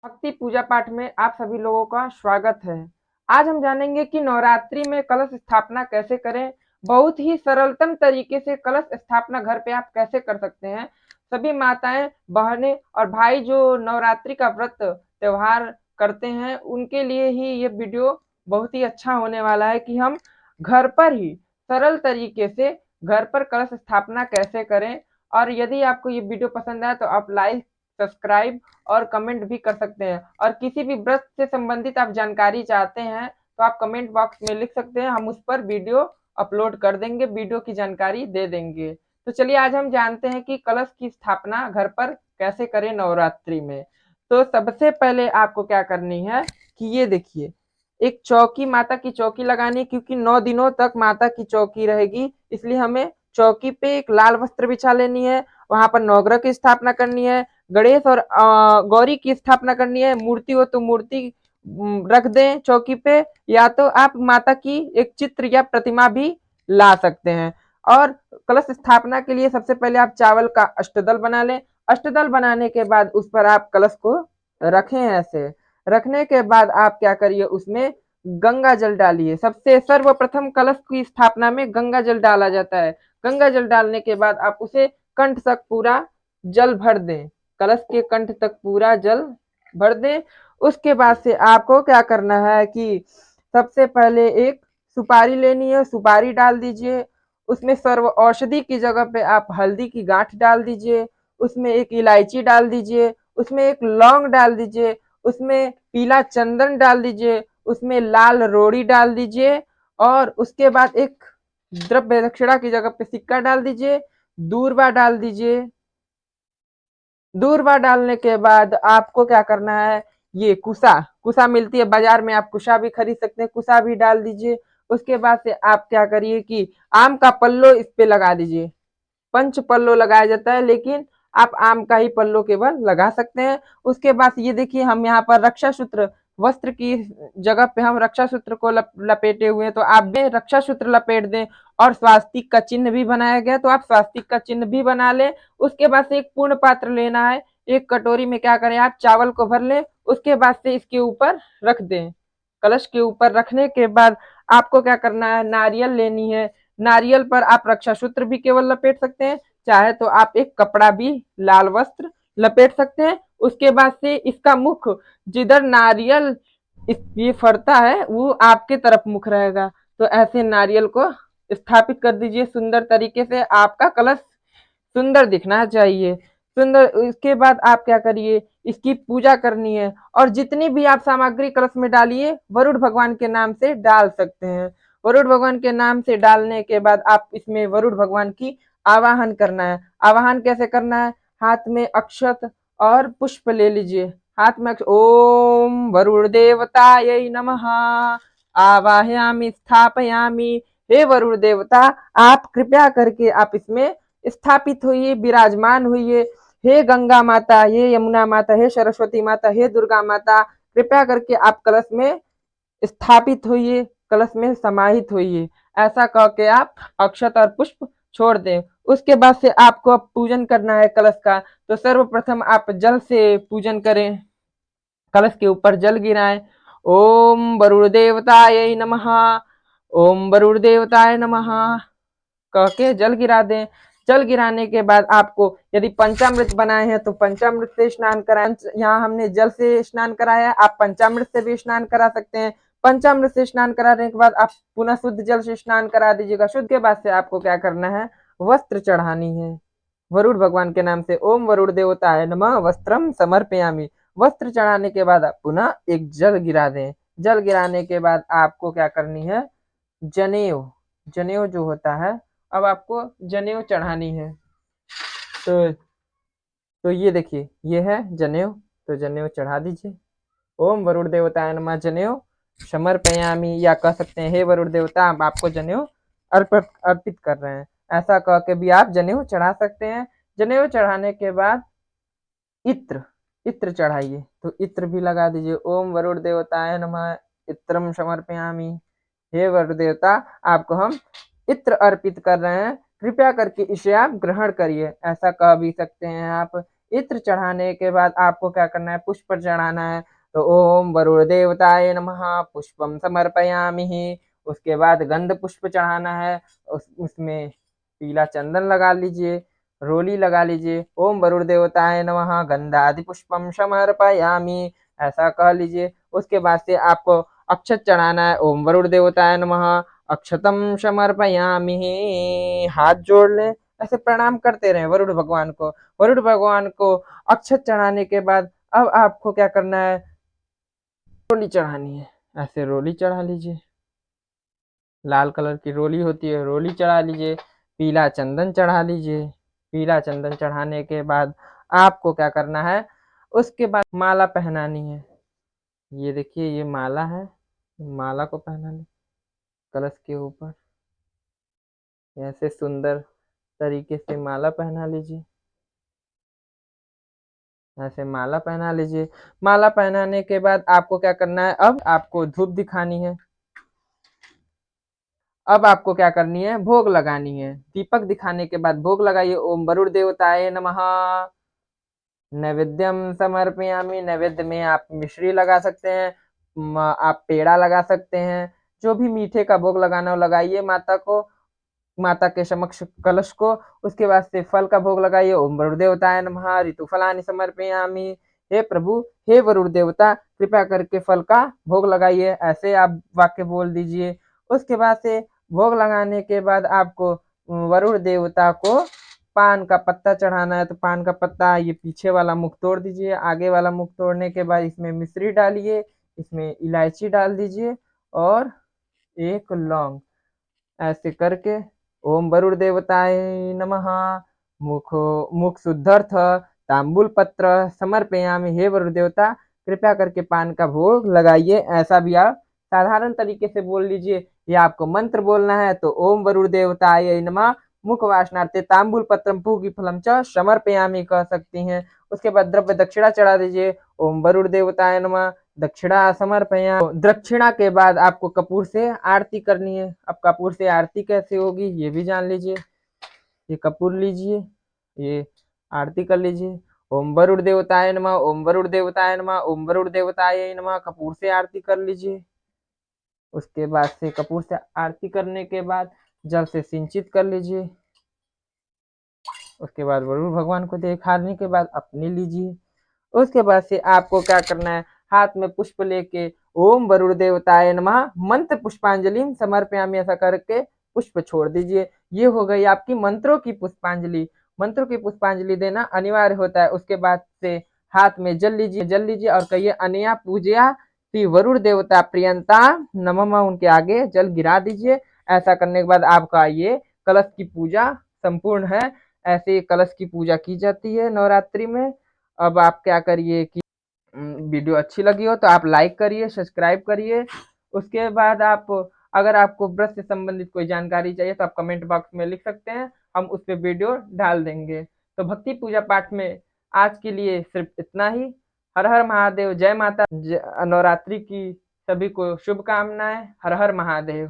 भक्ति पूजा पाठ में आप सभी लोगों का स्वागत है। आज हम जानेंगे कि नवरात्रि में कलश स्थापना कैसे करें। बहुत ही सरलतम तरीके से कलश स्थापना घर पे आप कैसे कर सकते हैं। सभी माताएं, बहनें और भाई जो नवरात्रि का व्रत त्योहार करते हैं उनके लिए ही ये वीडियो बहुत ही अच्छा होने वाला है कि हम घर पर ही सरल तरीके से घर पर कलश स्थापना कैसे करें। और यदि आपको ये वीडियो पसंद आए तो आप लाइक, सब्सक्राइब और कमेंट भी कर सकते हैं। और किसी भी व्रत से संबंधित आप जानकारी चाहते हैं तो आप कमेंट बॉक्स में लिख सकते हैं, हम उस पर वीडियो अपलोड कर देंगे, वीडियो की जानकारी दे देंगे। तो चलिए आज हम जानते हैं कि कलश की स्थापना घर पर कैसे करें नवरात्रि में। तो सबसे पहले आपको क्या करनी है कि ये देखिए, एक चौकी, माता की चौकी लगानी है, क्योंकि 9 दिनों तक माता की चौकी रहेगी, इसलिए हमें चौकी पे एक लाल वस्त्र बिछा लेनी है। वहां पर नवग्रह की स्थापना करनी है, गणेश और गौरी की स्थापना करनी है। मूर्ति हो तो मूर्ति रख दें चौकी पे, या तो आप माता की एक चित्र या प्रतिमा भी ला सकते हैं। और कलश स्थापना के लिए सबसे पहले आप चावल का अष्टदल बना लें। अष्टदल बनाने के बाद उस पर आप कलश को रखें। ऐसे रखने के बाद आप क्या करिए, उसमें गंगा जल डालिए। सबसे सर्वप्रथम कलश की स्थापना में गंगा जल डाला जाता है। गंगा जल डालने के बाद आप उसे कंठ तक पूरा जल भर दें, कलश के कंठ तक पूरा जल भर दें। उसके बाद से आपको क्या करना है कि सबसे पहले एक सुपारी लेनी है, सुपारी डाल दीजिए। उसमें सर्व औषधि की जगह पे आप हल्दी की गांठ डाल दीजिए। उसमें एक इलायची डाल दीजिए। उसमें एक लौंग डाल दीजिए। उसमें पीला चंदन डाल दीजिए। उसमें लाल रोड़ी डाल दीजिए। और उसके बाद एक द्रव्य दक्षिणा की जगह पे सिक्का डाल दीजिए। दूर्वा डाल दीजिए। दूर्वा डालने के बाद आपको क्या करना है, ये कुसा कुसा मिलती है बाजार में, आप कुसा भी खरीद सकते हैं, कुसा भी डाल दीजिए। उसके बाद से आप क्या करिए कि आम का पल्लो इस पे लगा दीजिए। पंच पल्लो लगाया जाता है, लेकिन आप आम का ही पल्लो केवल लगा सकते हैं। उसके बाद ये देखिए, हम यहाँ पर रक्षा सूत्र, वस्त्र की जगह पे हम रक्षा सूत्र को लपेटे हुए हैं, तो आप भी रक्षा सूत्र लपेट दें। और स्वास्तिक का चिन्ह भी बनाया गया, तो आप स्वास्तिक का चिन्ह भी बना लें। उसके बाद से एक पूर्ण पात्र लेना है। एक कटोरी में क्या करें, आप चावल को भर लें। उसके बाद से इसके ऊपर रख दें। कलश के ऊपर रखने के बाद आपको क्या करना है, नारियल लेनी है। नारियल पर आप रक्षा सूत्र भी केवल लपेट सकते हैं, चाहे तो आप एक कपड़ा भी, लाल वस्त्र लपेट सकते हैं। उसके बाद से इसका मुख, जिधर नारियल ये फरता है वो आपके तरफ मुख रहेगा। तो ऐसे नारियल को स्थापित कर दीजिए सुंदर तरीके से। आपका कलश सुंदर दिखना चाहिए। सुंदर, इसके बाद आप क्या करिए, इसकी पूजा करनी है। और जितनी भी आप सामग्री कलश में डालिए, वरुण भगवान के नाम से डाल सकते हैं। वरुण भगवान के नाम से डालने के बाद आप इसमें वरुण भगवान की आवाहन करना है। आवाहन कैसे करना है, हाथ में अक्षत और पुष्प ले लीजिए। हाथ में ओम वरुण देवताय नमः आवाहयामि स्थापयामि। हे वरुण देवता, आप कृपया करके आप इसमें स्थापित हुई, विराजमान हुई। हे गंगा माता, हे यमुना माता, हे सरस्वती माता, हे दुर्गा माता, कृपया करके आप कलश में स्थापित हुई, कलश में समाहित हुई। ऐसा कह के आप अक्षत और पुष्प छोड़ दें। उसके बाद से आपको अब पूजन करना है कलश का। तो सर्वप्रथम आप जल से पूजन करें, कलश के ऊपर जल गिराएं। ओम वरुण देवताय नमः, ओम वरुण देवताय नमः कह के जल गिरा दें। जल गिराने के बाद आपको यदि पंचामृत बनाए हैं तो पंचामृत से स्नान कराएं। यहाँ हमने जल से स्नान कराया, आप पंचामृत से भी स्नान करा सकते हैं। पंचामृत से स्नान कराने के बाद आप पुनः शुद्ध जल से स्नान करा दीजिएगा। शुद्ध के बाद से आपको क्या करना है, वस्त्र चढ़ानी है वरुण भगवान के नाम से। ओम वरुण देवताय नमः वस्त्रम समर्पयामि। वस्त्र चढ़ाने के बाद आप पुनः एक जल गिरा दें। जल गिराने के बाद आपको क्या करनी है, जनेऊ, जनेऊ जो होता है, अब आपको जनेऊ चढ़ानी है। तो ये देखिए, ये है जनेऊ, तो जनेऊ चढ़ा दीजिए। ओम वरुण देवताय नमः जनेऊ समर्पयामि, या कह सकते हैं हे वरुण देवता, हम आपको जनेऊ अर्पित कर रहे हैं। ऐसा कह के भी आप जनेऊ चढ़ा सकते हैं। जनेऊ चढ़ाने के बाद इत्र, इत्र चढ़ाइए, तो इत्र भी लगा दीजिए। ओम वरुण देवताय नमः इत्रम समर्पयामि। हे वरुण देवता, आपको हम इत्र अर्पित कर रहे हैं, कृपया करके इसे आप ग्रहण करिए। ऐसा कह भी सकते हैं आप। इत्र चढ़ाने के बाद आपको क्या करना है, पुष्प चढ़ाना है। तो ओम वरुण देवताय नमः पुष्पम समर्पयामि। उसके बाद गंध पुष्प चढ़ाना है, उसमें पीला चंदन लगा लीजिए, रोली लगा लीजिए। ओम वरुण देवताय नमः गंधादि पुष्पम समर्पयामि, ऐसा कह लीजिए। उसके बाद से आपको अक्षत चढ़ाना है। ओम वरुण देवताय नमः अक्षतम समर्पयामि, हाथ जोड़ लें, ऐसे प्रणाम करते रहे वरुण भगवान को। वरुण भगवान को अक्षत चढ़ाने के बाद अब आपको क्या करना है, रोली चढ़ानी है। ऐसे रोली चढ़ा लीजिए, लाल कलर की रोली होती है, रोली चढ़ा लीजिए। पीला चंदन चढ़ा लीजिए। पीला चंदन चढ़ाने के बाद आपको क्या करना है, उसके बाद माला पहनानी है। ये देखिए, ये माला है, माला को पहना ले कलश के ऊपर, ऐसे सुंदर तरीके से माला पहना लीजिए। ऐसे माला पहना लीजिए। माला पहनाने के बाद आपको क्या करना है, अब आपको धूप दिखानी है। अब आपको क्या करनी है, भोग लगानी है। दीपक दिखाने के बाद भोग लगाइए। ओम वरुण देवताय नमः नैवेद्यम समर्पयामि। नैवेद्य में आप मिश्री लगा सकते हैं, आप पेड़ा लगा सकते हैं, जो भी मीठे का भोग लगाना हो लगाइए माता को, माता के समक्ष कलश को। उसके बाद से फल का भोग लगाइए। ओम वरुण देवताय नमः ऋतुफलानि समर्पयामि। हे प्रभु, हे वरुण देवता, कृपया करके फल का भोग लगाइए, ऐसे आप वाक्य बोल दीजिए। उसके बाद से भोग लगाने के बाद आपको वरुण देवता को पान का पत्ता चढ़ाना है। तो पान का पत्ता, ये पीछे वाला मुख तोड़ दीजिए। आगे वाला मुख तोड़ने के बाद इसमें मिश्री डालिए, इसमें इलायची डाल दीजिए और एक लौंग, ऐसे करके ओम वरुण देवताय नमः मुख मुख शुद्धर्थ तांबुल पत्र समर्पयामि। हे वरुण देवता, कृपया करके पान का भोग लगाइए, ऐसा भी आप साधारण तरीके से बोल लीजिए। या आपको मंत्र बोलना है तो ओम वरुण देवताय नमः मुख वासनार्थे तांबुल पत्रम पूगी फलम च समर्पयामि कह सकती हैं। उसके बाद द्रव्य दक्षिणा चढ़ा दीजिए। ओम वरुण देवताय नमः दक्षिणा समर्पया। दक्षिणा के बाद आपको कपूर से आरती करनी है। अब कपूर से आरती कैसे होगी ये भी जान लीजिए। ये कपूर लीजिए, ये आरती कर लीजिए। ओम वरुण देवताय नमः ओम वरुण देवताय नमः ओम वरुण देवताय नमः, कपूर से आरती कर लीजिए। उसके बाद से कपूर से आरती करने के बाद जल से सिंचित कर लीजिए। उसके बाद वरुण भगवान को दिखाने के बाद अपने लीजिए। उसके बाद से आपको क्या करना है, हाथ में पुष्प लेके ओम वरुण देवताय नमः मंत्र पुष्पांजलि समर्पयामि, ऐसा करके पुष्प छोड़ दीजिए। ये हो गई आपकी मंत्रों की पुष्पांजलि। मंत्रों की पुष्पांजलि देना अनिवार्य होता है। उसके बाद से हाथ में जल लीजिए, जल लीजिए और कहिए अनया पूजया श्री वरुण देवता प्रियंता नमः, उनके आगे जल गिरा दीजिए। ऐसा करने के बाद आपका ये कलश की पूजा संपूर्ण है। ऐसे कलश की पूजा की जाती है नवरात्रि में। अब आप क्या करिए कि वीडियो अच्छी लगी हो तो आप लाइक करिए, सब्सक्राइब करिए। उसके बाद आप, अगर आपको व्रत से संबंधित कोई जानकारी चाहिए तो आप कमेंट बॉक्स में लिख सकते हैं, हम उस पर वीडियो डाल देंगे। तो भक्ति पूजा पाठ में आज के लिए सिर्फ इतना ही। हर हर महादेव, जय माता, नवरात्रि की सभी को शुभकामनाएं। हर हर महादेव।